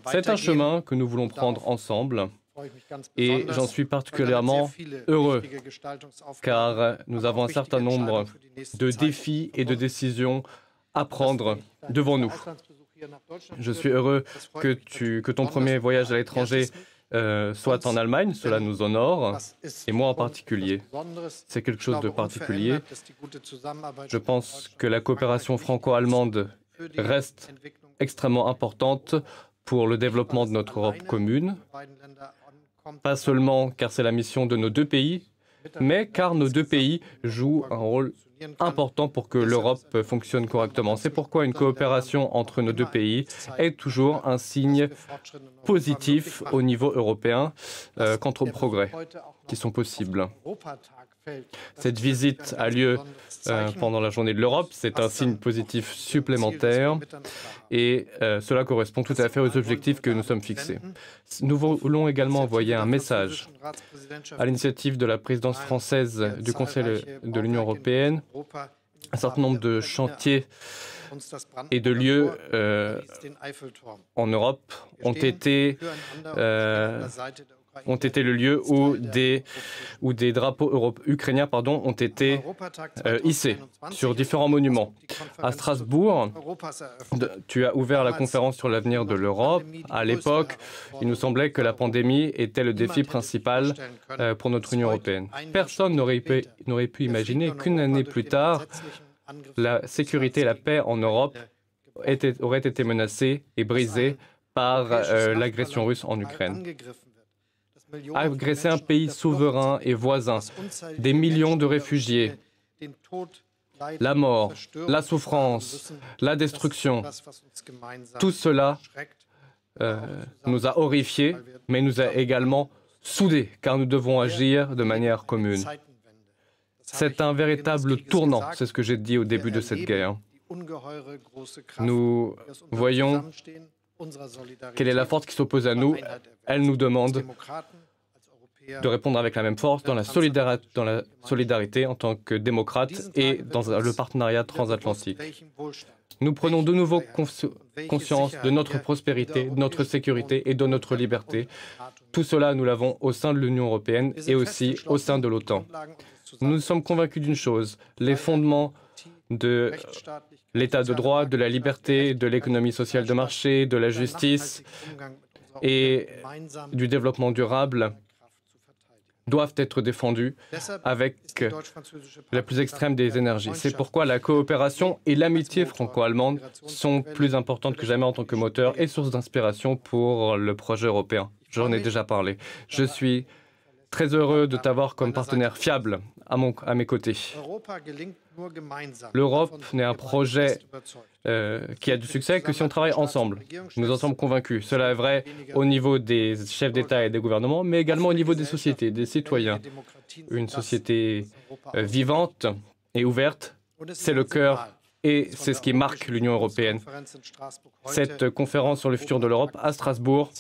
C'est un chemin que nous voulons prendre ensemble et j'en suis particulièrement heureux car nous avons un certain nombre de défis et de décisions à prendre devant nous. Je suis heureux que ton premier voyage à l'étranger soit en Allemagne, cela nous honore, et moi en particulier. C'est quelque chose de particulier. Je pense que la coopération franco-allemande reste extrêmement importante pour le développement de notre Europe commune, pas seulement car c'est la mission de nos deux pays, mais car nos deux pays jouent un rôle important pour que l'Europe fonctionne correctement. C'est pourquoi une coopération entre nos deux pays est toujours un signe positif au niveau européen quant aux progrès qui sont possibles. Cette visite a lieu pendant la journée de l'Europe, c'est un signe positif supplémentaire et cela correspond tout à fait aux objectifs que nous sommes fixés. Nous voulons également envoyer un message à l'initiative de la présidence française du Conseil de l'Union européenne. Un certain nombre de chantiers et de lieux en Europe ont été le lieu où des drapeaux ukrainiens ont été hissés sur différents monuments. À Strasbourg, tu as ouvert la conférence sur l'avenir de l'Europe. À l'époque, il nous semblait que la pandémie était le défi principal pour notre Union européenne. Personne n'aurait pu imaginer qu'une année plus tard, la sécurité et la paix en Europe auraient été menacées et brisées par l'agression russe en Ukraine. Agresser un pays souverain et voisin, des millions de réfugiés, la mort, la souffrance, la destruction, tout cela nous a horrifiés, mais nous a également soudés, car nous devons agir de manière commune. C'est un véritable tournant, c'est ce que j'ai dit au début de cette guerre. Nous voyons quelle est la force qui s'oppose à nous. Elle nous demande de répondre avec la même force dans la solidarité en tant que démocrates et dans le partenariat transatlantique. Nous prenons de nouveau conscience de notre prospérité, de notre sécurité et de notre liberté. Tout cela, nous l'avons au sein de l'Union européenne et aussi au sein de l'OTAN. Nous sommes convaincus d'une chose, les fondements de l'état de droit, de la liberté, de l'économie sociale de marché, de la justice et du développement durable doivent être défendus avec la plus extrême des énergies. C'est pourquoi la coopération et l'amitié franco-allemande sont plus importantes que jamais en tant que moteur et source d'inspiration pour le projet européen. J'en ai déjà parlé. Je suis très heureux de t'avoir comme partenaire fiable à mes côtés. L'Europe n'est un projet qui a du succès que si on travaille ensemble. Nous en sommes convaincus. Cela est vrai au niveau des chefs d'État et des gouvernements, mais également au niveau des sociétés, des citoyens. Une société vivante et ouverte, c'est le cœur et c'est ce qui marque l'Union européenne. Cette conférence sur le futur de l'Europe à Strasbourg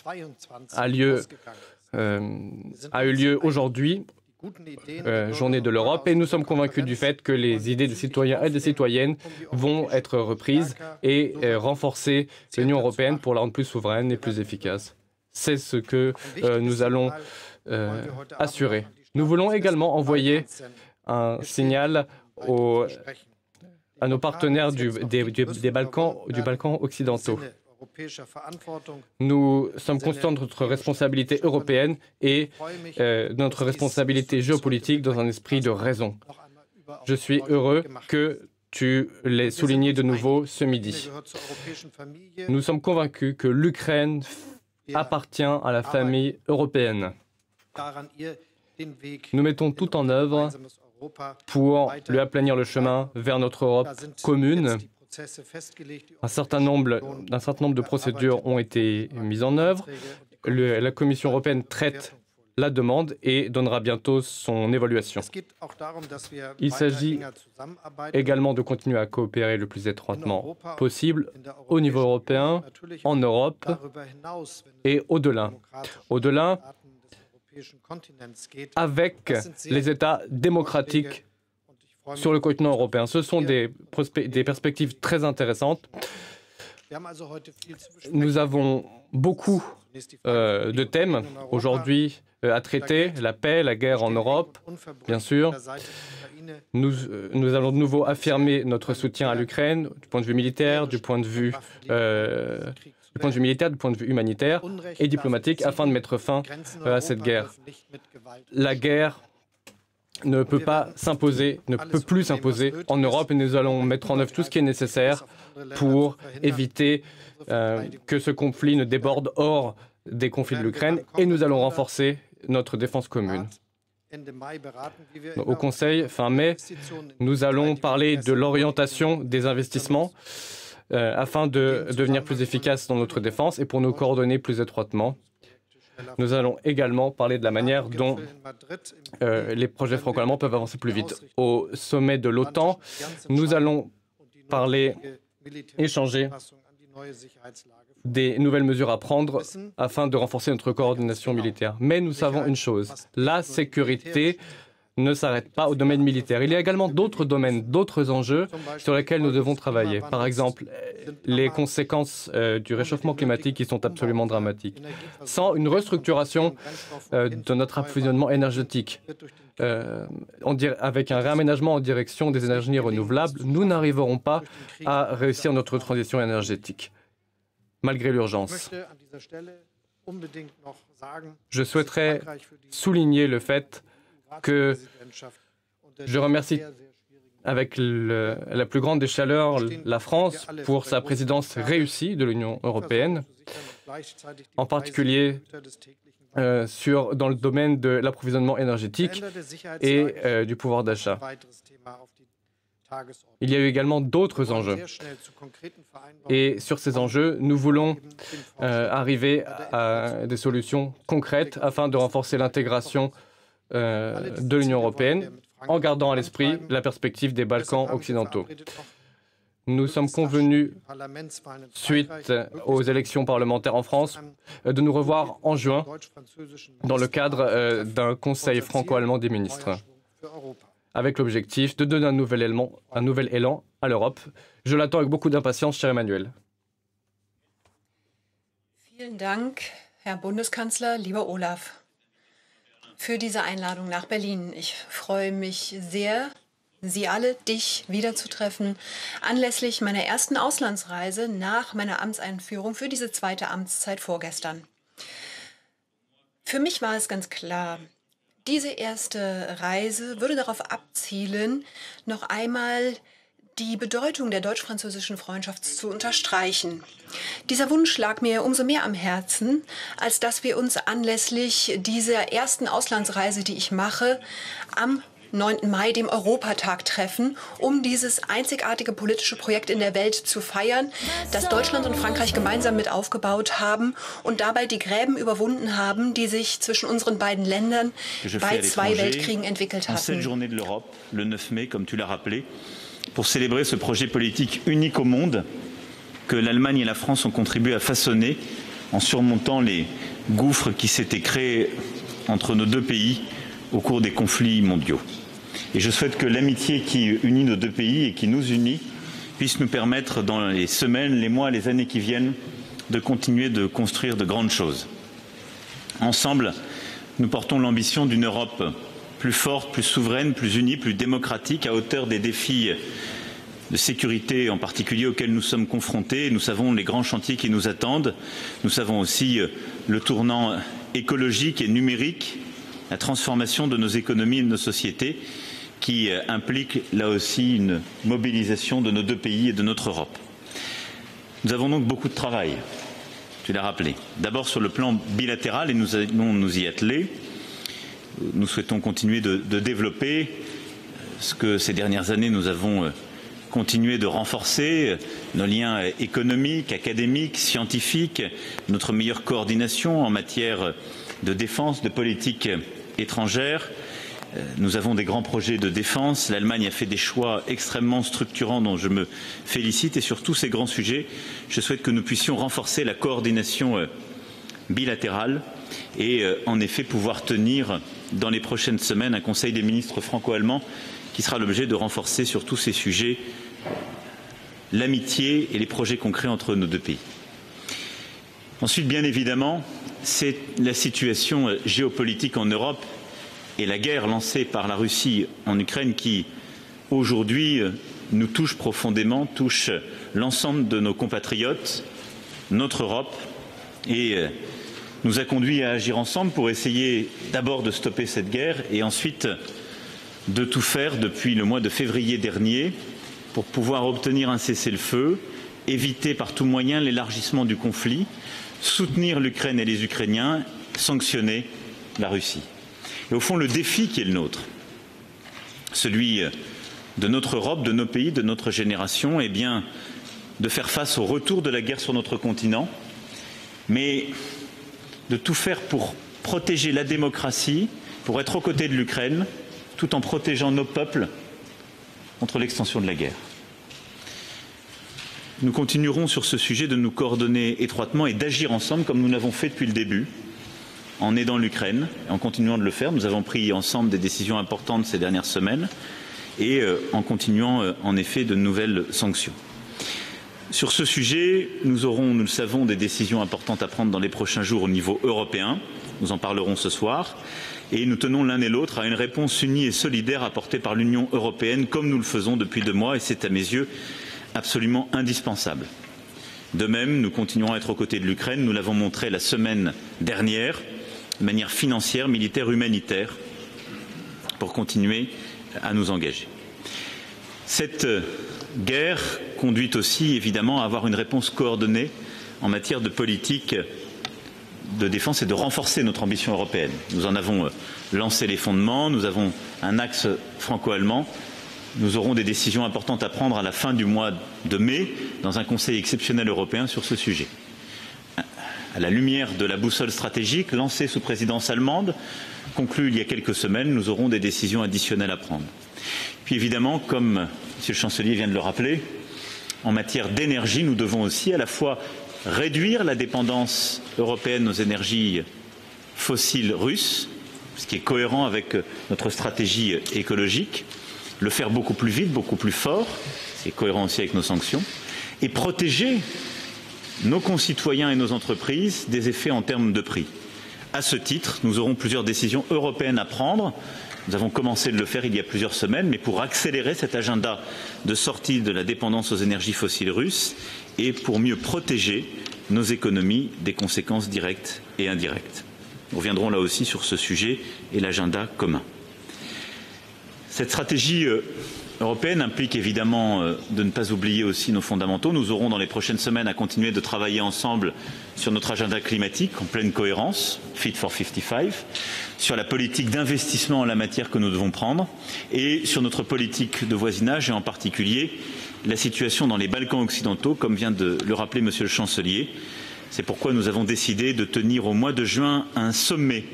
a eu lieu aujourd'hui, journée de l'Europe, et nous sommes convaincus du fait que les idées des citoyens et des citoyennes vont être reprises et renforcer l'Union européenne pour la rendre plus souveraine et plus efficace. C'est ce que nous allons assurer. Nous voulons également envoyer un signal à nos partenaires des Balkans occidentaux. Nous sommes conscients de notre responsabilité européenne et de notre responsabilité géopolitique dans un esprit de raison. Je suis heureux que tu l'aies souligné de nouveau ce midi. Nous sommes convaincus que l'Ukraine appartient à la famille européenne. Nous mettons tout en œuvre pour lui aplanir le chemin vers notre Europe commune. Un certain nombre de procédures ont été mises en œuvre. La Commission européenne traite la demande et donnera bientôt son évaluation. Il s'agit également de continuer à coopérer le plus étroitement possible au niveau européen, en Europe et au-delà. Au-delà, avec les États démocratiques sur le continent européen. Ce sont des perspectives très intéressantes. Nous avons beaucoup de thèmes aujourd'hui à traiter, la paix, la guerre en Europe, bien sûr. Nous allons de nouveau affirmer notre soutien à l'Ukraine du point de vue militaire, du point de vue militaire, du point de vue humanitaire et diplomatique afin de mettre fin à cette guerre. La guerre ne peut pas s'imposer, ne peut plus s'imposer en Europe et nous allons mettre en œuvre tout ce qui est nécessaire pour éviter que ce conflit ne déborde hors des conflits de l'Ukraine et nous allons renforcer notre défense commune. Au Conseil, fin mai, nous allons parler de l'orientation des investissements afin de devenir plus efficaces dans notre défense et pour nous coordonner plus étroitement. Nous allons également parler de la manière dont les projets franco-allemands peuvent avancer plus vite. Au sommet de l'OTAN, nous allons échanger des nouvelles mesures à prendre afin de renforcer notre coordination militaire. Mais nous savons une chose, la sécurité ne s'arrête pas au domaine militaire. Il y a également d'autres domaines, d'autres enjeux sur lesquels nous devons travailler. Par exemple, les conséquences du réchauffement climatique qui sont absolument dramatiques. Sans une restructuration de notre approvisionnement énergétique, avec un réaménagement en direction des énergies renouvelables, nous n'arriverons pas à réussir notre transition énergétique, malgré l'urgence. Je souhaiterais souligner le fait que je remercie avec la plus grande des chaleurs la France pour sa présidence réussie de l'Union européenne, en particulier dans le domaine de l'approvisionnement énergétique et du pouvoir d'achat. Il y a eu également d'autres enjeux. Et sur ces enjeux, nous voulons arriver à des solutions concrètes afin de renforcer l'intégration de l'Union européenne en gardant à l'esprit la perspective des Balkans occidentaux. Nous sommes convenus, suite aux élections parlementaires en France, de nous revoir en juin dans le cadre d'un conseil franco-allemand des ministres, avec l'objectif de donner un nouvel élan à l'Europe. Je l'attends avec beaucoup d'impatience, cher Emmanuel. Vielen Dank, Herr Bundeskanzler, lieber Olaf, für diese Einladung nach Berlin. Ich freue mich sehr, Sie alle, dich wiederzutreffen, anlässlich meiner ersten Auslandsreise nach meiner Amtseinführung für diese zweite Amtszeit vorgestern. Für mich war es ganz klar, diese erste Reise würde darauf abzielen, noch einmal die Bedeutung der deutsch-französischen Freundschaft zu unterstreichen. Dieser Wunsch lag mir umso mehr am Herzen, als dass wir uns anlässlich dieser ersten Auslandsreise, die ich mache, am 9. Mai, dem Europatag, treffen, um dieses einzigartige politische Projekt in der Welt zu feiern, das Deutschland und Frankreich gemeinsam mit aufgebaut haben und dabei die Gräben überwunden haben, die sich zwischen unseren beiden Ländern bei 2 Weltkriegen entwickelt hatten. Pour célébrer ce projet politique unique au monde que l'Allemagne et la France ont contribué à façonner en surmontant les gouffres qui s'étaient créés entre nos deux pays au cours des conflits mondiaux. Et je souhaite que l'amitié qui unit nos deux pays et qui nous unit puisse nous permettre dans les semaines, les mois, les années qui viennent de continuer de construire de grandes choses. Ensemble, nous portons l'ambition d'une Europe plus forte, plus souveraine, plus unie, plus démocratique, à hauteur des défis de sécurité en particulier auxquels nous sommes confrontés. Nous savons les grands chantiers qui nous attendent. Nous savons aussi le tournant écologique et numérique, la transformation de nos économies et de nos sociétés qui implique là aussi une mobilisation de nos deux pays et de notre Europe. Nous avons donc beaucoup de travail, tu l'as rappelé. D'abord sur le plan bilatéral et nous allons nous y atteler. Nous souhaitons continuer de développer ce que ces dernières années nous avons continué de renforcer, nos liens économiques, académiques, scientifiques, notre meilleure coordination en matière de défense, de politique étrangère. Nous avons des grands projets de défense. L'Allemagne a fait des choix extrêmement structurants dont je me félicite. Et sur tous ces grands sujets, je souhaite que nous puissions renforcer la coordination bilatérale et en effet pouvoir tenir dans les prochaines semaines un Conseil des ministres franco-allemands qui sera l'objet de renforcer sur tous ces sujets l'amitié et les projets concrets entre nos deux pays. Ensuite, bien évidemment, c'est la situation géopolitique en Europe et la guerre lancée par la Russie en Ukraine qui, aujourd'hui, nous touche profondément, touche l'ensemble de nos compatriotes, notre Europe, et nous a conduits à agir ensemble pour essayer d'abord de stopper cette guerre et ensuite de tout faire depuis le mois de février dernier pour pouvoir obtenir un cessez-le-feu, éviter par tout moyen l'élargissement du conflit, soutenir l'Ukraine et les Ukrainiens, sanctionner la Russie. Et au fond, le défi qui est le nôtre, celui de notre Europe, de nos pays, de notre génération, est bien de faire face au retour de la guerre sur notre continent, mais de tout faire pour protéger la démocratie, pour être aux côtés de l'Ukraine, tout en protégeant nos peuples contre l'extension de la guerre. Nous continuerons sur ce sujet de nous coordonner étroitement et d'agir ensemble comme nous l'avons fait depuis le début, en aidant l'Ukraine, en continuant de le faire. Nous avons pris ensemble des décisions importantes ces dernières semaines et en continuant en effet de nouvelles sanctions. Sur ce sujet, nous aurons, nous le savons, des décisions importantes à prendre dans les prochains jours au niveau européen. Nous en parlerons ce soir. Et nous tenons l'un et l'autre à une réponse unie et solidaire apportée par l'Union européenne, comme nous le faisons depuis 2 mois, et c'est à mes yeux absolument indispensable. De même, nous continuerons à être aux côtés de l'Ukraine. Nous l'avons montré la semaine dernière, de manière financière, militaire, humanitaire, pour continuer à nous engager. Cette guerre conduit aussi, évidemment, à avoir une réponse coordonnée en matière de politique de défense et de renforcer notre ambition européenne. Nous en avons lancé les fondements, nous avons un axe franco-allemand. Nous aurons des décisions importantes à prendre à la fin du mois de mai dans un Conseil exceptionnel européen sur ce sujet. À la lumière de la boussole stratégique lancée sous présidence allemande, conclue il y a quelques semaines, nous aurons des décisions additionnelles à prendre. Puis évidemment, comme M. le Chancelier vient de le rappeler, en matière d'énergie, nous devons aussi à la fois réduire la dépendance européenne aux énergies fossiles russes, ce qui est cohérent avec notre stratégie écologique, le faire beaucoup plus vite, beaucoup plus fort, c'est cohérent aussi avec nos sanctions, et protéger nos concitoyens et nos entreprises des effets en termes de prix. À ce titre, nous aurons plusieurs décisions européennes à prendre. Nous avons commencé de le faire il y a plusieurs semaines, mais pour accélérer cet agenda de sortie de la dépendance aux énergies fossiles russes et pour mieux protéger nos économies des conséquences directes et indirectes. Nous reviendrons là aussi sur ce sujet et l'agenda commun. Cette stratégie européenne implique évidemment de ne pas oublier aussi nos fondamentaux. Nous aurons dans les prochaines semaines à continuer de travailler ensemble sur notre agenda climatique en pleine cohérence, Fit for 55, sur la politique d'investissement en la matière que nous devons prendre et sur notre politique de voisinage et en particulier la situation dans les Balkans occidentaux, comme vient de le rappeler Monsieur le Chancelier. C'est pourquoi nous avons décidé de tenir au mois de juin un sommet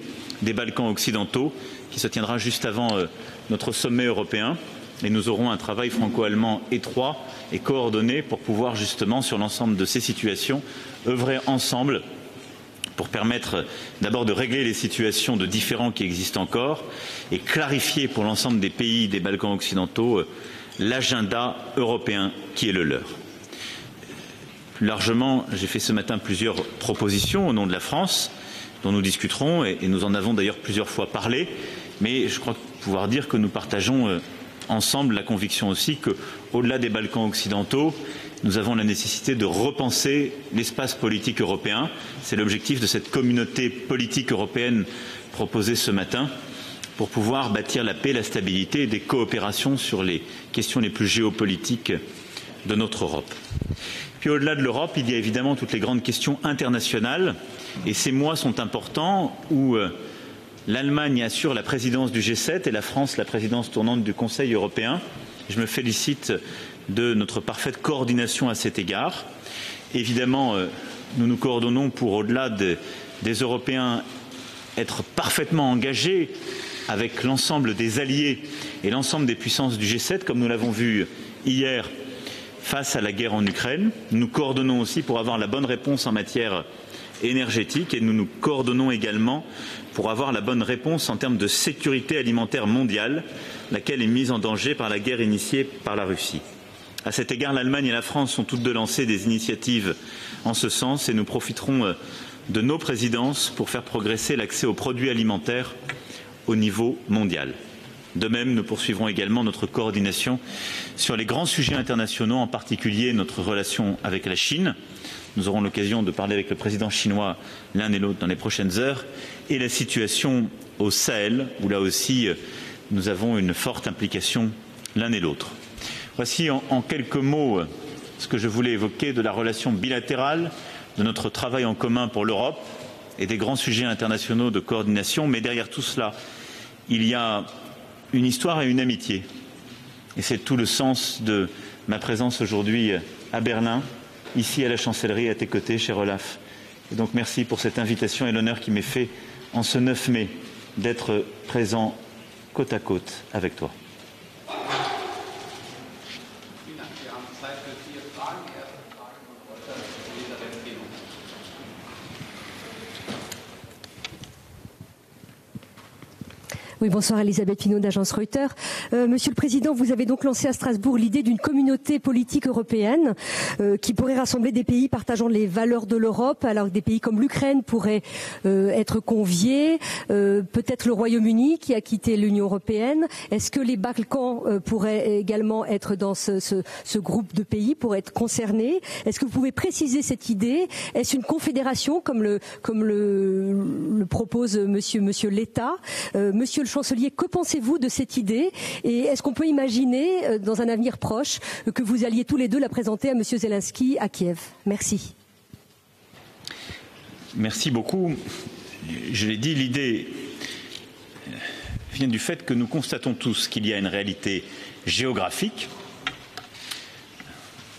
des Balkans occidentaux qui se tiendra juste avant notre sommet européen. Et nous aurons un travail franco-allemand étroit et coordonné pour pouvoir justement, sur l'ensemble de ces situations, œuvrer ensemble pour permettre d'abord de régler les situations de différends qui existent encore et clarifier pour l'ensemble des pays des Balkans occidentaux l'agenda européen qui est le leur. Plus largement, j'ai fait ce matin plusieurs propositions au nom de la France dont nous discuterons et nous en avons d'ailleurs plusieurs fois parlé, mais je crois pouvoir dire que nous partageons ensemble la conviction aussi qu'au-delà des Balkans occidentaux, nous avons la nécessité de repenser l'espace politique européen. C'est l'objectif de cette communauté politique européenne proposée ce matin pour pouvoir bâtir la paix, la stabilité et des coopérations sur les questions les plus géopolitiques de notre Europe. Puis au-delà de l'Europe, il y a évidemment toutes les grandes questions internationales et ces mois sont importants où l'Allemagne assure la présidence du G7 et la France la présidence tournante du Conseil européen. Je me félicite de notre parfaite coordination à cet égard. Évidemment, nous nous coordonnons pour, au-delà des Européens, être parfaitement engagés avec l'ensemble des alliés et l'ensemble des puissances du G7, comme nous l'avons vu hier face à la guerre en Ukraine. Nous nous coordonnons aussi pour avoir la bonne réponse en matière énergétique et nous nous coordonnons également pour avoir la bonne réponse en termes de sécurité alimentaire mondiale, laquelle est mise en danger par la guerre initiée par la Russie. À cet égard, l'Allemagne et la France sont toutes deux lancées des initiatives en ce sens et nous profiterons de nos présidences pour faire progresser l'accès aux produits alimentaires au niveau mondial. De même, nous poursuivrons également notre coordination sur les grands sujets internationaux, en particulier notre relation avec la Chine. Nous aurons l'occasion de parler avec le président chinois l'un et l'autre dans les prochaines heures, et la situation au Sahel, où là aussi nous avons une forte implication l'un et l'autre. Voici en quelques mots ce que je voulais évoquer de la relation bilatérale, de notre travail en commun pour l'Europe et des grands sujets internationaux de coordination. Mais derrière tout cela, il y a une histoire et une amitié. Et c'est tout le sens de ma présence aujourd'hui à Berlin, ici à la chancellerie, à tes côtés, cher Olaf. Et donc merci pour cette invitation et l'honneur qui m'est fait en ce 9 mai d'être présent côte à côte avec toi. Oui, bonsoir Elisabeth Pinault d'Agence Reuters. Monsieur le Président, vous avez donc lancé à Strasbourg l'idée d'une communauté politique européenne qui pourrait rassembler des pays partageant les valeurs de l'Europe, alors que des pays comme l'Ukraine pourraient être conviés, peut-être le Royaume-Uni qui a quitté l'Union européenne. Est-ce que les Balkans pourraient également être dans ce groupe de pays, pourraient être concernés? Est-ce que vous pouvez préciser cette idée? Est-ce une confédération comme le propose Monsieur Letta? Monsieur le chancelier, que pensez-vous de cette idée? Et est-ce qu'on peut imaginer, dans un avenir proche, que vous alliez tous les deux la présenter à M. Zelensky à Kiev? Merci. Merci beaucoup. Je l'ai dit, l'idée vient du fait que nous constatons tous qu'il y a une réalité géographique.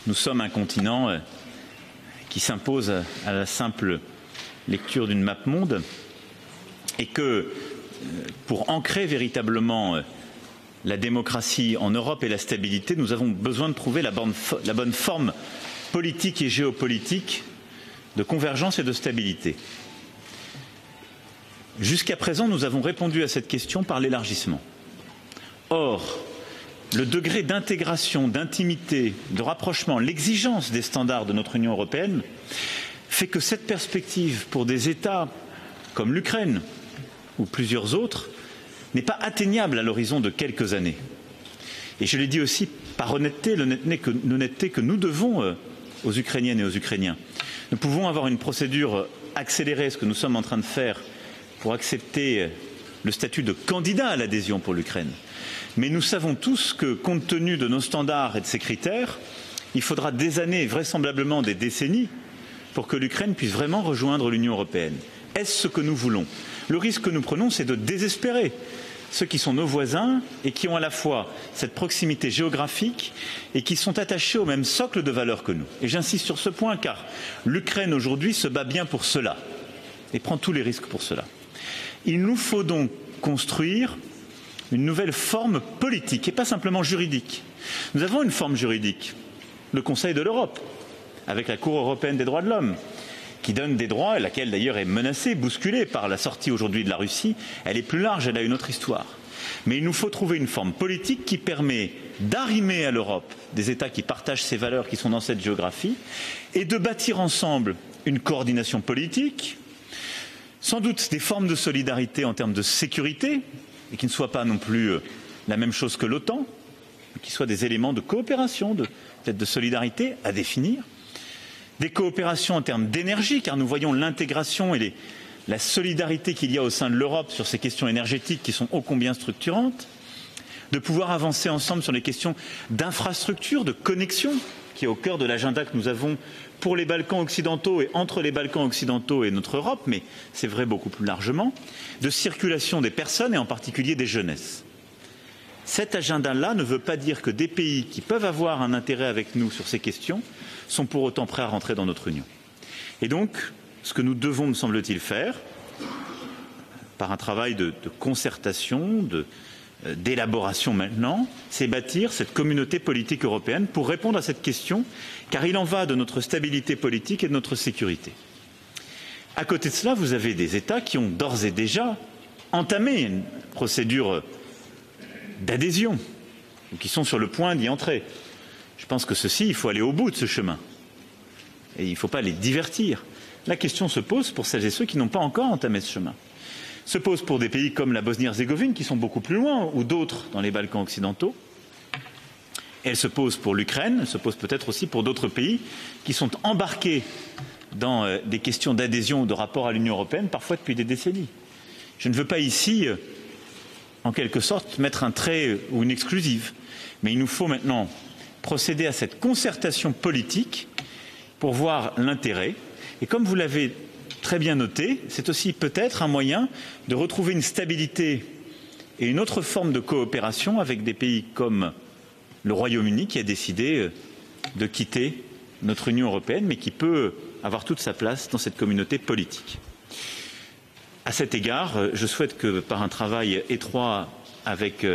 Nous sommes un continent qui s'impose à la simple lecture d'une map monde et que pour ancrer véritablement la démocratie en Europe et la stabilité, nous avons besoin de trouver la bonne forme politique et géopolitique de convergence et de stabilité. Jusqu'à présent, nous avons répondu à cette question par l'élargissement. Or, le degré d'intégration, d'intimité, de rapprochement, l'exigence des standards de notre Union européenne fait que cette perspective pour des États comme l'Ukraine ou plusieurs autres, n'est pas atteignable à l'horizon de quelques années. Et je l'ai dit aussi par honnêteté, l'honnêteté que nous devons aux Ukrainiennes et aux Ukrainiens. Nous pouvons avoir une procédure accélérée, ce que nous sommes en train de faire, pour accepter le statut de candidat à l'adhésion pour l'Ukraine. Mais nous savons tous que, compte tenu de nos standards et de ces critères, il faudra des années, vraisemblablement des décennies, pour que l'Ukraine puisse vraiment rejoindre l'Union européenne. Est-ce ce que nous voulons? Le risque que nous prenons, c'est de désespérer ceux qui sont nos voisins et qui ont à la fois cette proximité géographique et qui sont attachés au même socle de valeurs que nous. Et j'insiste sur ce point car l'Ukraine aujourd'hui se bat bien pour cela et prend tous les risques pour cela. Il nous faut donc construire une nouvelle forme politique et pas simplement juridique. Nous avons une forme juridique, le Conseil de l'Europe, avec la Cour européenne des droits de l'homme, qui donne des droits, et laquelle d'ailleurs est menacée, bousculée par la sortie aujourd'hui de la Russie. Elle est plus large, elle a une autre histoire. Mais il nous faut trouver une forme politique qui permet d'arrimer à l'Europe des États qui partagent ces valeurs, qui sont dans cette géographie, et de bâtir ensemble une coordination politique, sans doute des formes de solidarité en termes de sécurité, et qui ne soient pas non plus la même chose que l'OTAN, mais qui soient des éléments de coopération, peut-être de solidarité à définir. Des coopérations en termes d'énergie, car nous voyons l'intégration et la solidarité qu'il y a au sein de l'Europe sur ces questions énergétiques qui sont ô combien structurantes, de pouvoir avancer ensemble sur les questions d'infrastructure, de connexion, qui est au cœur de l'agenda que nous avons pour les Balkans occidentaux et entre les Balkans occidentaux et notre Europe, mais c'est vrai beaucoup plus largement, de circulation des personnes et en particulier des jeunesses. Cet agenda-là ne veut pas dire que des pays qui peuvent avoir un intérêt avec nous sur ces questions sont pour autant prêts à rentrer dans notre Union. Et donc, ce que nous devons, me semble-t-il, faire, par un travail de concertation, d'élaboration maintenant, c'est bâtir cette communauté politique européenne pour répondre à cette question, car il en va de notre stabilité politique et de notre sécurité. À côté de cela, vous avez des États qui ont d'ores et déjà entamé une procédure d'adhésion, ou qui sont sur le point d'y entrer. Je pense que il faut aller au bout de ce chemin. Et il ne faut pas les divertir. La question se pose pour celles et ceux qui n'ont pas encore entamé ce chemin. Se pose pour des pays comme la Bosnie-Herzégovine, qui sont beaucoup plus loin, ou d'autres dans les Balkans occidentaux. Elle se pose pour l'Ukraine, elle se pose peut-être aussi pour d'autres pays qui sont embarqués dans des questions d'adhésion ou de rapport à l'Union européenne, parfois depuis des décennies. Je ne veux pas ici, en quelque sorte, mettre un trait ou une exclusive, mais il nous faut maintenant procéder à cette concertation politique pour voir l'intérêt. Et comme vous l'avez très bien noté, c'est aussi peut-être un moyen de retrouver une stabilité et une autre forme de coopération avec des pays comme le Royaume-Uni qui a décidé de quitter notre Union européenne, mais qui peut avoir toute sa place dans cette communauté politique. À cet égard, je souhaite que par un travail étroit avec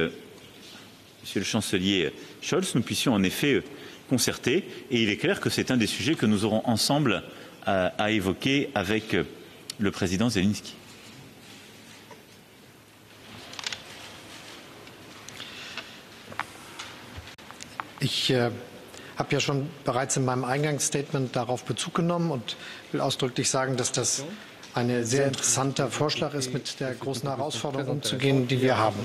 Monsieur le chancelier Scholz, nous puissions en effet concerter, et il est clair que c'est un des sujets que nous aurons ensemble à évoquer avec le président Zelensky. Ich habe ja schon bereits in meinem Eingangsstatement darauf Bezug genommen und will ausdrücklich sagen, dass das ein sehr interessanter Vorschlag ist, mit der großen Herausforderung umzugehen, die wir haben.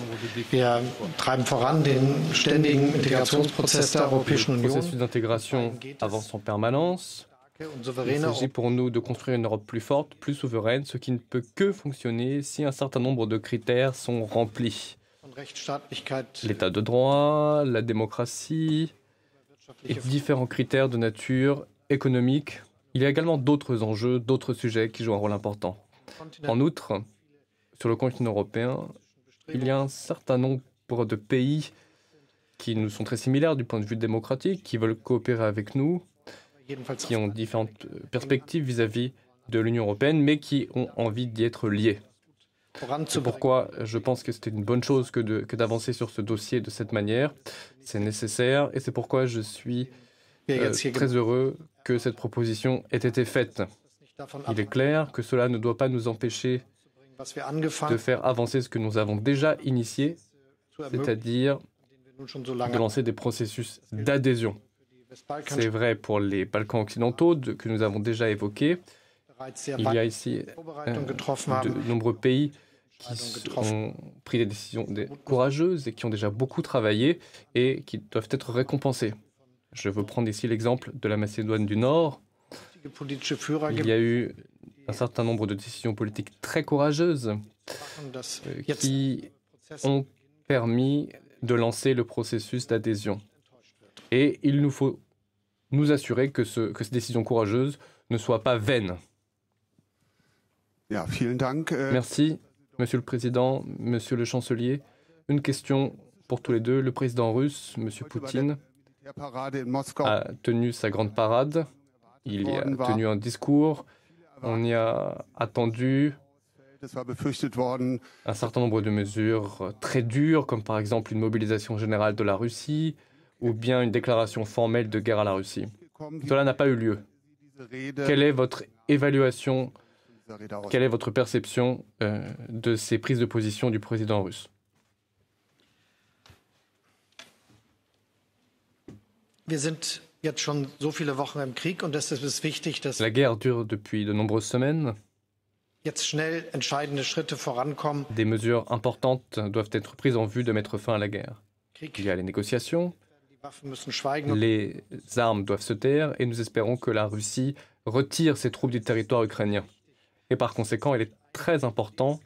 Wir treiben voran den ständigen Integrationsprozess der Europäischen Union. Le processus d'intégration avance en permanence. Il s'agit pour nous de construire une Europe plus forte, plus souveraine, ce qui ne peut que fonctionner si un certain nombre de critères sont remplis. L'état de droit, la démocratie et différents critères de nature économique. Il y a également d'autres enjeux, d'autres sujets qui jouent un rôle important. En outre, sur le continent européen, il y a un certain nombre de pays qui nous sont très similaires du point de vue démocratique, qui veulent coopérer avec nous, qui ont différentes perspectives vis-à-vis de l'Union européenne, mais qui ont envie d'y être liés. C'est pourquoi je pense que c'était une bonne chose que d'avancer sur ce dossier de cette manière. C'est nécessaire et c'est pourquoi je suis très heureux que cette proposition ait été faite. Il est clair que cela ne doit pas nous empêcher de faire avancer ce que nous avons déjà initié, c'est-à-dire de lancer des processus d'adhésion. C'est vrai pour les Balkans occidentaux que nous avons déjà évoqués. Il y a ici de nombreux pays qui ont pris des décisions courageuses et qui ont déjà beaucoup travaillé et qui doivent être récompensés. Je veux prendre ici l'exemple de la Macédoine du Nord. Il y a eu un certain nombre de décisions politiques très courageuses qui ont permis de lancer le processus d'adhésion. Et il nous faut nous assurer que ces décisions courageuses ne soient pas vaines. Merci, Monsieur le Président, Monsieur le Chancelier. Une question pour tous les deux. Le président russe, Monsieur Poutine, a tenu sa grande parade. Il y a tenu un discours. On y a attendu un certain nombre de mesures très dures, comme par exemple une mobilisation générale de la Russie ou bien une déclaration formelle de guerre à la Russie. Cela n'a pas eu lieu. Quelle est votre évaluation, quelle est votre perception de ces prises de position du président russe? La guerre dure depuis de nombreuses semaines. Des mesures importantes doivent être prises en vue de mettre fin à la guerre. Il y a les négociations, les armes doivent se taire et nous espérons que la Russie retire ses troupes du territoire ukrainien. Et par conséquent, il est très important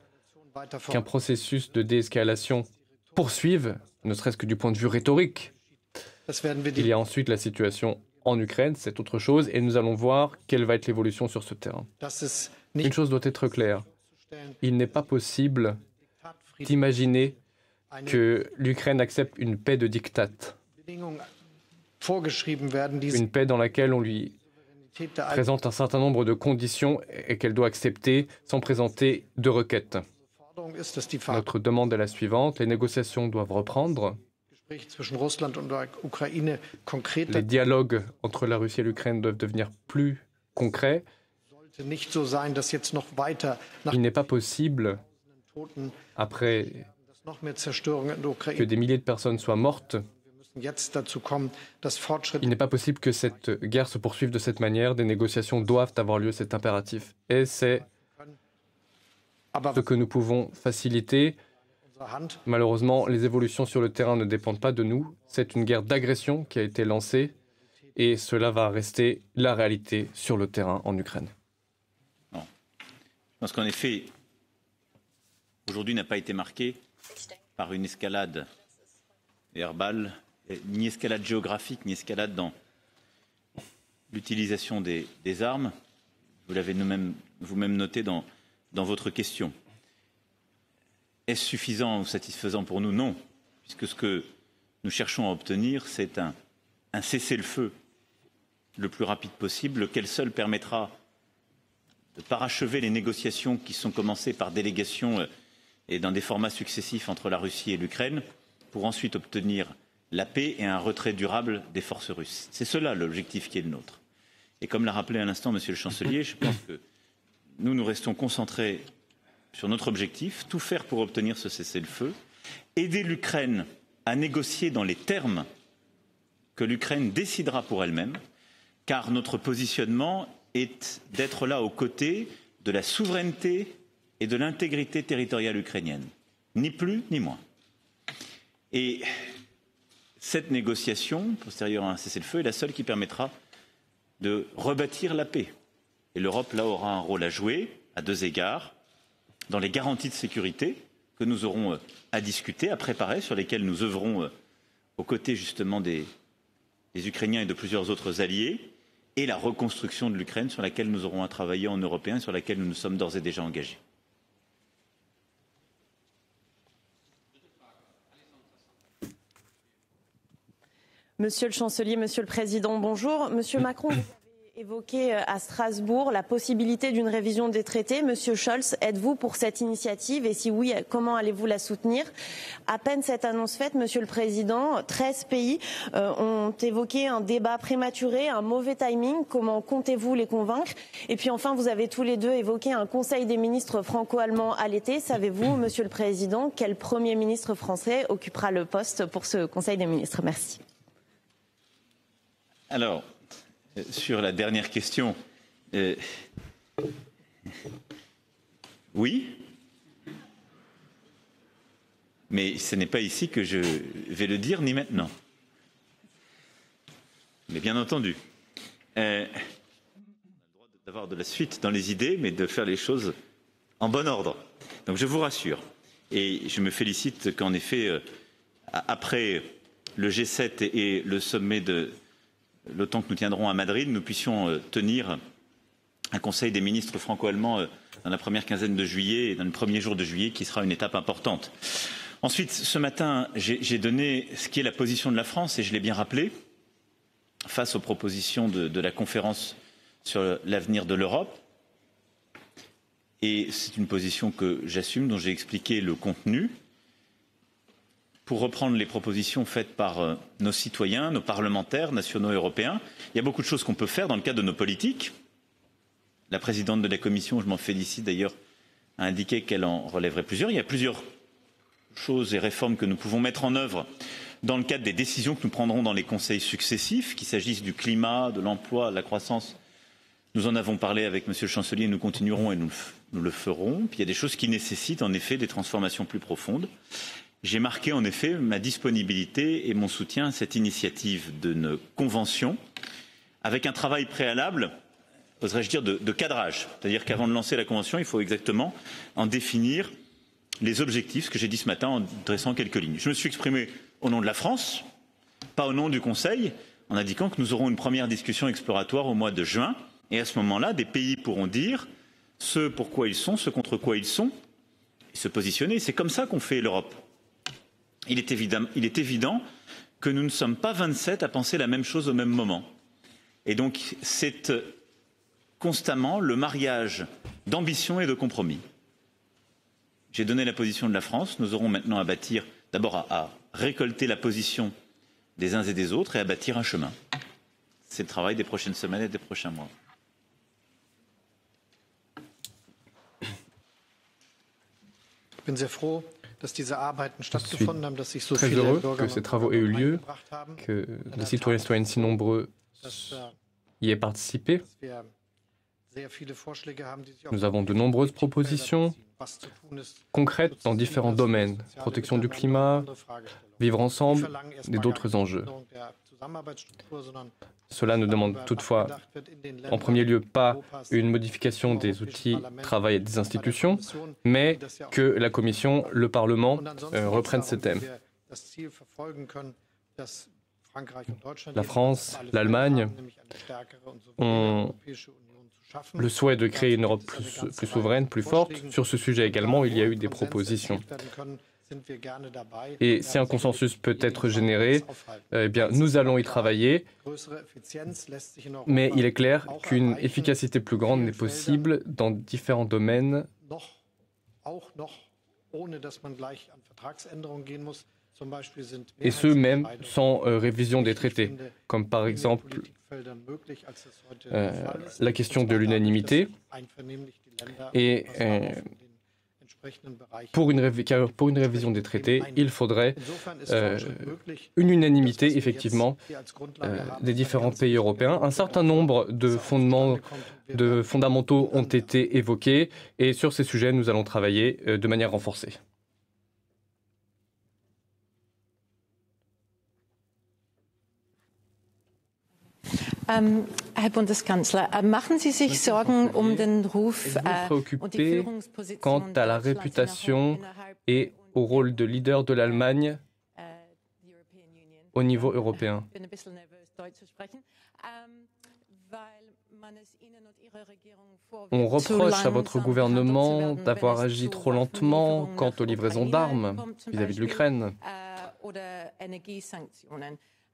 qu'un processus de déescalation poursuive, ne serait-ce que du point de vue rhétorique. Il y a ensuite la situation en Ukraine, c'est autre chose, et nous allons voir quelle va être l'évolution sur ce terrain. Une chose doit être claire, il n'est pas possible d'imaginer que l'Ukraine accepte une paix de diktat. Une paix dans laquelle on lui présente un certain nombre de conditions et qu'elle doit accepter sans présenter de requêtes. Notre demande est la suivante, les négociations doivent reprendre. Les dialogues entre la Russie et l'Ukraine doivent devenir plus concrets. Il n'est pas possible, après que des milliers de personnes soient mortes, Il n'est pas possible que cette guerre se poursuive de cette manière. Des négociations doivent avoir lieu, c'est impératif. Et c'est ce que nous pouvons faciliter. Malheureusement, les évolutions sur le terrain ne dépendent pas de nous. C'est une guerre d'agression qui a été lancée et cela va rester la réalité sur le terrain en Ukraine. Non. Je pense qu'en effet, aujourd'hui n'a pas été marqué par une escalade verbale, ni escalade géographique, ni escalade dans l'utilisation des armes. Vous l'avez vous-même noté dans votre question. Est-ce suffisant ou satisfaisant pour nous? Non, puisque ce que nous cherchons à obtenir, c'est un cessez-le-feu le plus rapide possible, lequel seul permettra de parachever les négociations qui sont commencées par délégation et dans des formats successifs entre la Russie et l'Ukraine, pour ensuite obtenir la paix et un retrait durable des forces russes. C'est cela l'objectif qui est le nôtre. Et comme l'a rappelé à l'instant Monsieur le Chancelier, je pense que nous restons concentrés sur notre objectif, tout faire pour obtenir ce cessez-le-feu, aider l'Ukraine à négocier dans les termes que l'Ukraine décidera pour elle-même, car notre positionnement est d'être là aux côtés de la souveraineté et de l'intégrité territoriale ukrainienne, ni plus ni moins. Et cette négociation, postérieure à un cessez-le-feu, est la seule qui permettra de rebâtir la paix. Et l'Europe, là, aura un rôle à jouer, à deux égards, dans les garanties de sécurité que nous aurons à discuter, à préparer, sur lesquelles nous œuvrons aux côtés, justement, des Ukrainiens et de plusieurs autres alliés, et la reconstruction de l'Ukraine, sur laquelle nous aurons à travailler en Européens, sur laquelle nous nous sommes d'ores et déjà engagés. Monsieur le Chancelier, Monsieur le Président, bonjour. Monsieur Macron, vous avez évoqué à Strasbourg la possibilité d'une révision des traités. Monsieur Scholz, êtes-vous pour cette initiative? Et si oui, comment allez-vous la soutenir? À peine cette annonce faite, Monsieur le Président, 13 pays ont évoqué un débat prématuré, un mauvais timing. Comment comptez-vous les convaincre? Et puis enfin, vous avez tous les deux évoqué un Conseil des ministres franco-allemand à l'été. Savez-vous, Monsieur le Président, quel Premier ministre français occupera le poste pour ce Conseil des ministres? Merci. Alors, sur la dernière question, oui, mais ce n'est pas ici que je vais le dire, ni maintenant. Mais bien entendu, on a le droit d'avoir de la suite dans les idées, mais de faire les choses en bon ordre. Donc je vous rassure, et je me félicite qu'en effet, après le G7 et le sommet de l'OTAN que nous tiendrons à Madrid, nous puissions tenir un Conseil des ministres franco-allemands dans la première quinzaine de juillet et dans le premier jour de juillet, qui sera une étape importante. Ensuite, ce matin, j'ai donné ce qui est la position de la France, et je l'ai bien rappelé, face aux propositions de la conférence sur l'avenir de l'Europe. Et c'est une position que j'assume, dont j'ai expliqué le contenu. Pour reprendre les propositions faites par nos citoyens, nos parlementaires nationaux et européens, il y a beaucoup de choses qu'on peut faire dans le cadre de nos politiques. La présidente de la Commission, je m'en félicite d'ailleurs, a indiqué qu'elle en relèverait plusieurs. Il y a plusieurs choses et réformes que nous pouvons mettre en œuvre dans le cadre des décisions que nous prendrons dans les conseils successifs, qu'il s'agisse du climat, de l'emploi, de la croissance. Nous en avons parlé avec Monsieur le Chancelier, nous continuerons et nous le ferons. Puis il y a des choses qui nécessitent en effet des transformations plus profondes. J'ai marqué en effet ma disponibilité et mon soutien à cette initiative d'une convention avec un travail préalable, oserais-je dire, de cadrage. C'est-à-dire qu'avant de lancer la convention, il faut exactement en définir les objectifs, ce que j'ai dit ce matin en dressant quelques lignes. Je me suis exprimé au nom de la France, pas au nom du Conseil, en indiquant que nous aurons une première discussion exploratoire au mois de juin. Et à ce moment-là, des pays pourront dire ce pourquoi ils sont, ce contre quoi ils sont, et se positionner. C'est comme ça qu'on fait l'Europe. Il est évident que nous ne sommes pas 27 à penser la même chose au même moment. Et donc, c'est constamment le mariage d'ambition et de compromis. J'ai donné la position de la France. Nous aurons maintenant à bâtir, d'abord à récolter la position des uns et des autres et à bâtir un chemin. C'est le travail des prochaines semaines et des prochains mois. très heureux que ces travaux aient eu lieu, que les citoyens et citoyennes si nombreux y aient participé. Nous avons de nombreuses propositions concrètes dans différents domaines, protection du climat, vivre ensemble et d'autres enjeux. Cela ne demande toutefois, en premier lieu, pas une modification des outils de travail et des institutions, mais que la Commission, le Parlement reprennent ces thèmes. La France, l'Allemagne ont le souhait de créer une Europe plus souveraine, plus forte. Sur ce sujet également, il y a eu des propositions. Et si un consensus peut être généré, eh bien, nous allons y travailler. Mais il est clair qu'une efficacité plus grande n'est possible dans différents domaines. Et ce, même sans révision des traités, comme par exemple la question de l'unanimité. Et pour une révision des traités, il faudrait une unanimité, effectivement, des différents pays européens. Un certain nombre de fondamentaux ont été évoqués, et sur ces sujets, nous allons travailler de manière renforcée. Herr Bundeskanzler, machen Sie sich Sorgen den Ruf und die Führungsposition quant à la réputation et au rôle de leader de l'Allemagne au niveau européen? On reproche à votre gouvernement d'avoir agi trop lentement quant aux livraisons d'armes vis-à-vis de l'Ukraine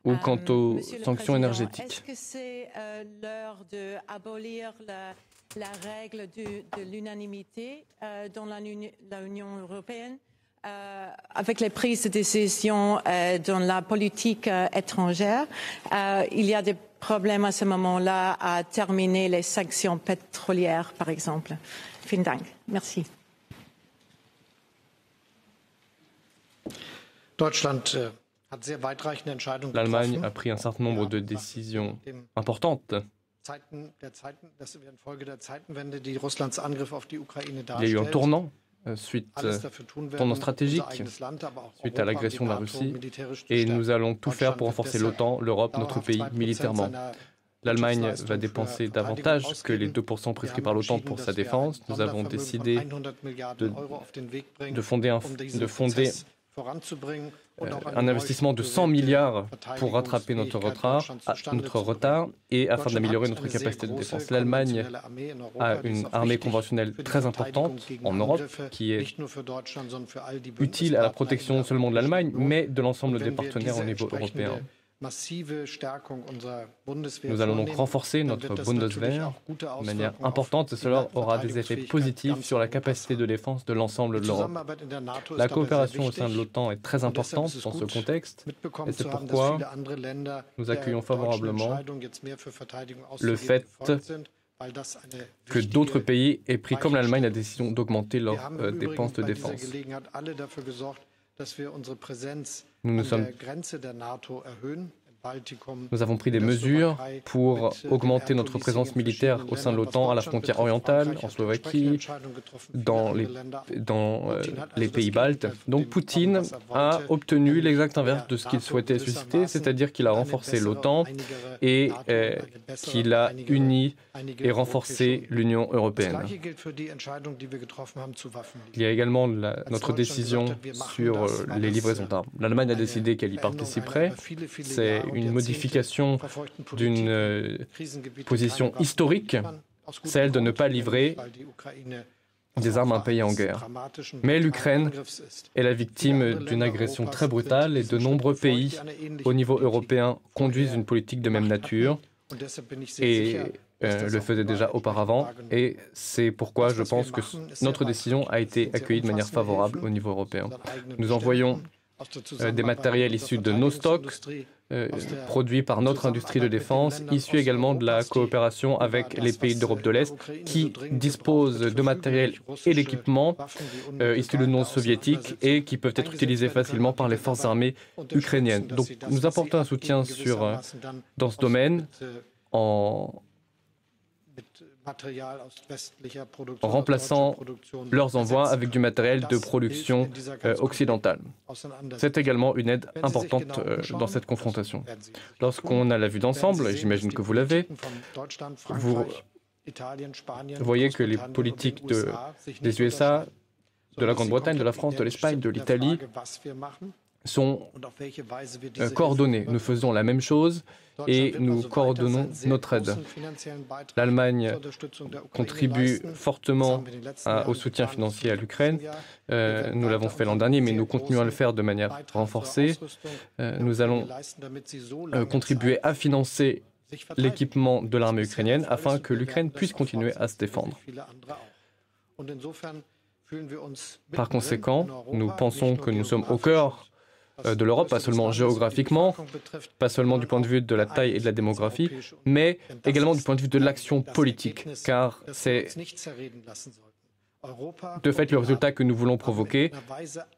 ou quant aux sanctions énergétiques. Est-ce que c'est l'heure d'abolir la règle de l'unanimité dans l'Union européenne avec les prises de décision dans la politique étrangère? Il y a des problèmes à ce moment-là à terminer les sanctions pétrolières, par exemple. Vielen Dank. Merci. L'Allemagne a pris un certain nombre de décisions importantes. Il y a eu un tournant stratégique suite à l'agression de la Russie, et nous allons tout faire pour renforcer l'OTAN, l'Europe, notre pays militairement. L'Allemagne va dépenser davantage que les 2% prescrits par l'OTAN pour sa défense. Nous avons décidé de fonder un investissement de 100 milliards pour rattraper notre retard et afin d'améliorer notre capacité de défense. L'Allemagne a une armée conventionnelle très importante en Europe qui est utile à la protection non seulement de l'Allemagne, mais de l'ensemble des partenaires au niveau européen. Nous allons donc renforcer notre Bundeswehr de manière importante et cela aura des effets positifs sur la capacité de défense de l'ensemble de l'Europe. La coopération au sein de l'OTAN est très importante dans ce contexte et c'est pourquoi nous accueillons favorablement le fait que d'autres pays aient pris comme l'Allemagne la décision d'augmenter leurs dépenses de défense. Nous avons pris des mesures pour augmenter notre présence militaire au sein de l'OTAN à la frontière orientale, en Slovaquie, dans les pays baltes. Donc Poutine a obtenu l'exact inverse de ce qu'il souhaitait susciter, c'est-à-dire qu'il a renforcé l'OTAN et qu'il a uni et renforcé l'Union européenne. Il y a également notre décision sur les livraisons d'armes. L'Allemagne a décidé qu'elle y participerait. C'est une modification d'une position historique, celle de ne pas livrer des armes à un pays en guerre. Mais l'Ukraine est la victime d'une agression très brutale et de nombreux pays au niveau européen conduisent une politique de même nature et le faisaient déjà auparavant. Et c'est pourquoi je pense que notre décision a été accueillie de manière favorable au niveau européen. Nous envoyons des matériels issus de nos stocks produits par notre industrie de défense, issus également de la coopération avec les pays d'Europe de l'Est, qui disposent de matériel et d'équipements issus de l'Union soviétique et qui peuvent être utilisés facilement par les forces armées ukrainiennes. Donc nous apportons un soutien dans ce domaine en remplaçant leurs envois avec du matériel de production occidentale. C'est également une aide importante dans cette confrontation. Lorsqu'on a la vue d'ensemble, j'imagine que vous l'avez, vous voyez que les politiques des USA, de la Grande-Bretagne, de la France, de l'Espagne, de l'Italie sont coordonnées. Nous faisons la même chose et nous coordonnons notre aide. L'Allemagne contribue fortement au soutien financier à l'Ukraine. Nous l'avons fait l'an dernier, mais nous continuons à le faire de manière renforcée. Nous allons contribuer à financer l'équipement de l'armée ukrainienne afin que l'Ukraine puisse continuer à se défendre. Par conséquent, nous pensons que nous sommes au cœur de l'Europe, pas seulement géographiquement, pas seulement du point de vue de la taille et de la démographie, mais également du point de vue de l'action politique, car c'est de fait le résultat que nous voulons provoquer.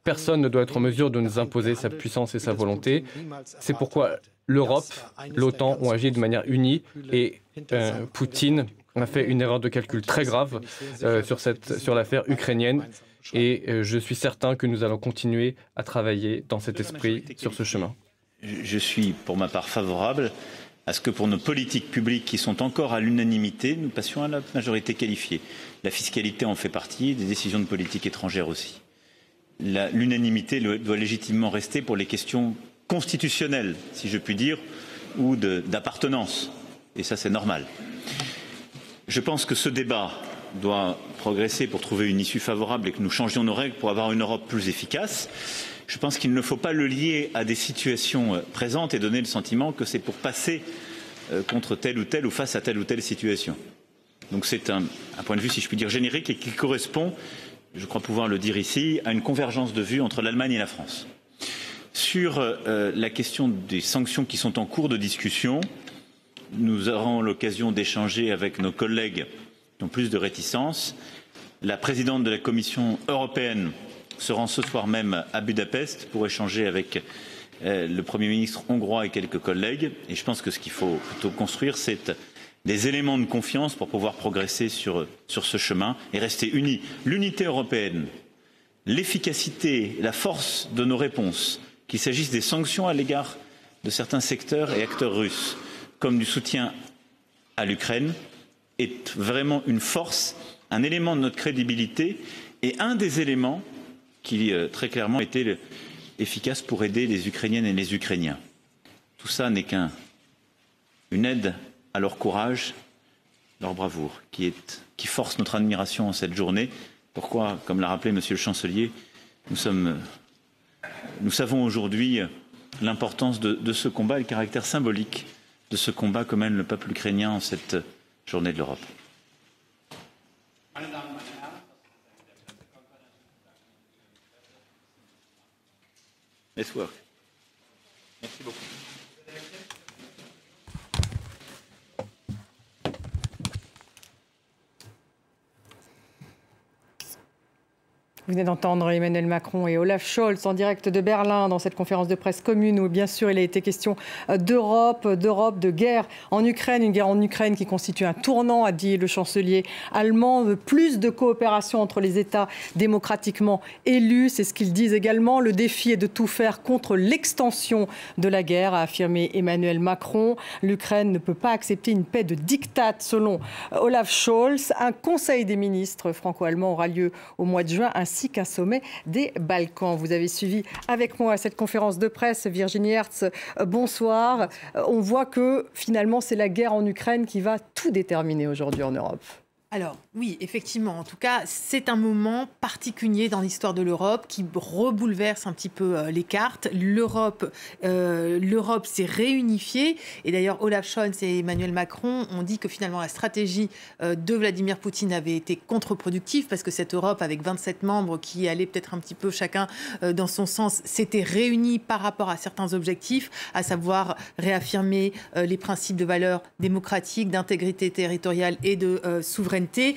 Personne ne doit être en mesure de nous imposer sa puissance et sa volonté. C'est pourquoi l'Europe, l'OTAN ont agi de manière unie et Poutine a fait une erreur de calcul très grave sur l'affaire ukrainienne. Et je suis certain que nous allons continuer à travailler dans cet esprit, sur ce chemin. Je suis pour ma part favorable à ce que pour nos politiques publiques qui sont encore à l'unanimité, nous passions à la majorité qualifiée. La fiscalité en fait partie, des décisions de politique étrangère aussi. L'unanimité doit légitimement rester pour les questions constitutionnelles, si je puis dire, ou d'appartenance. Et ça, c'est normal. Je pense que ce débat doit progresser pour trouver une issue favorable et que nous changions nos règles pour avoir une Europe plus efficace. Je pense qu'il ne faut pas le lier à des situations présentes et donner le sentiment que c'est pour passer contre telle ou face à telle ou telle situation. Donc c'est un point de vue, si je puis dire, générique et qui correspond, je crois pouvoir le dire ici, à une convergence de vues entre l'Allemagne et la France. Sur la question des sanctions qui sont en cours de discussion, nous aurons l'occasion d'échanger avec nos collègues qui ont plus de réticence. La présidente de la Commission européenne se rend ce soir même à Budapest pour échanger avec le Premier ministre hongrois et quelques collègues. Et je pense que ce qu'il faut plutôt construire, c'est des éléments de confiance pour pouvoir progresser sur ce chemin et rester unis. L'unité européenne, l'efficacité, la force de nos réponses, qu'il s'agisse des sanctions à l'égard de certains secteurs et acteurs russes, comme du soutien à l'Ukraine, est vraiment une force, un élément de notre crédibilité et un des éléments qui très clairement était efficace pour aider les Ukrainiennes et les Ukrainiens. Tout ça n'est qu'une aide à leur courage, leur bravoure, qui force notre admiration en cette journée. Pourquoi, comme l'a rappelé Monsieur le Chancelier, nous savons aujourd'hui l'importance de ce combat et le caractère symbolique de ce combat que mène le peuple ukrainien en cette journée de l'Europe. Let's work. Merci beaucoup. Vous venez d'entendre Emmanuel Macron et Olaf Scholz en direct de Berlin dans cette conférence de presse commune où bien sûr il a été question d'Europe, de guerre en Ukraine, une guerre en Ukraine qui constitue un tournant, a dit le chancelier allemand, plus de coopération entre les États démocratiquement élus, c'est ce qu'ils disent également. Le défi est de tout faire contre l'extension de la guerre, a affirmé Emmanuel Macron. L'Ukraine ne peut pas accepter une paix de diktat selon Olaf Scholz. Un conseil des ministres franco-allemand aura lieu au mois de juin, ainsi qu'un sommet des Balkans. Vous avez suivi avec moi cette conférence de presse. Virginie Hertz, bonsoir. On voit que finalement c'est la guerre en Ukraine qui va tout déterminer aujourd'hui en Europe. Alors, Oui, effectivement. En tout cas, c'est un moment particulier dans l'histoire de l'Europe qui rebouleverse un petit peu les cartes. L'Europe s'est réunifiée. Et d'ailleurs, Olaf Scholz et Emmanuel Macron ont dit que finalement la stratégie de Vladimir Poutine avait été contre-productive parce que cette Europe, avec 27 membres qui allaient peut-être un petit peu chacun dans son sens, s'était réunie par rapport à certains objectifs, à savoir réaffirmer les principes de valeurs démocratiques, d'intégrité territoriale et de souveraineté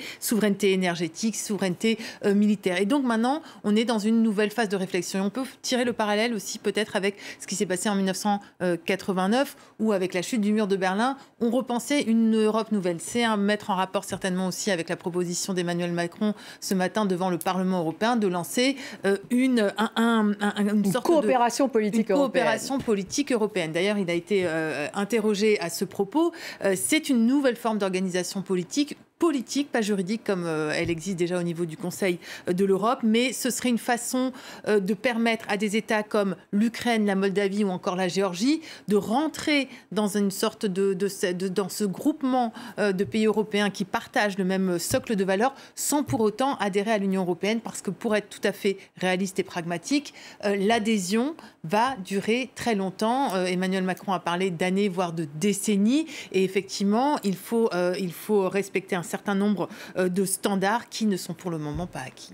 énergétique, souveraineté militaire. Et donc maintenant, on est dans une nouvelle phase de réflexion. Et on peut tirer le parallèle aussi peut-être avec ce qui s'est passé en 1989, où avec la chute du mur de Berlin, on repensait une Europe nouvelle. C'est à mettre en rapport certainement aussi avec la proposition d'Emmanuel Macron ce matin devant le Parlement européen de lancer une coopération politique européenne. D'ailleurs, il a été interrogé à ce propos. C'est une nouvelle forme d'organisation politique, pas juridique comme elle existe déjà au niveau du Conseil de l'Europe, mais ce serait une façon de permettre à des États comme l'Ukraine, la Moldavie ou encore la Géorgie de rentrer dans une sorte dans ce groupement de pays européens qui partagent le même socle de valeurs sans pour autant adhérer à l'Union européenne, parce que pour être tout à fait réaliste et pragmatique, l'adhésion va durer très longtemps. Emmanuel Macron a parlé d'années, voire de décennies, et effectivement, il faut respecter un certain nombre de standards qui ne sont pour le moment pas acquis.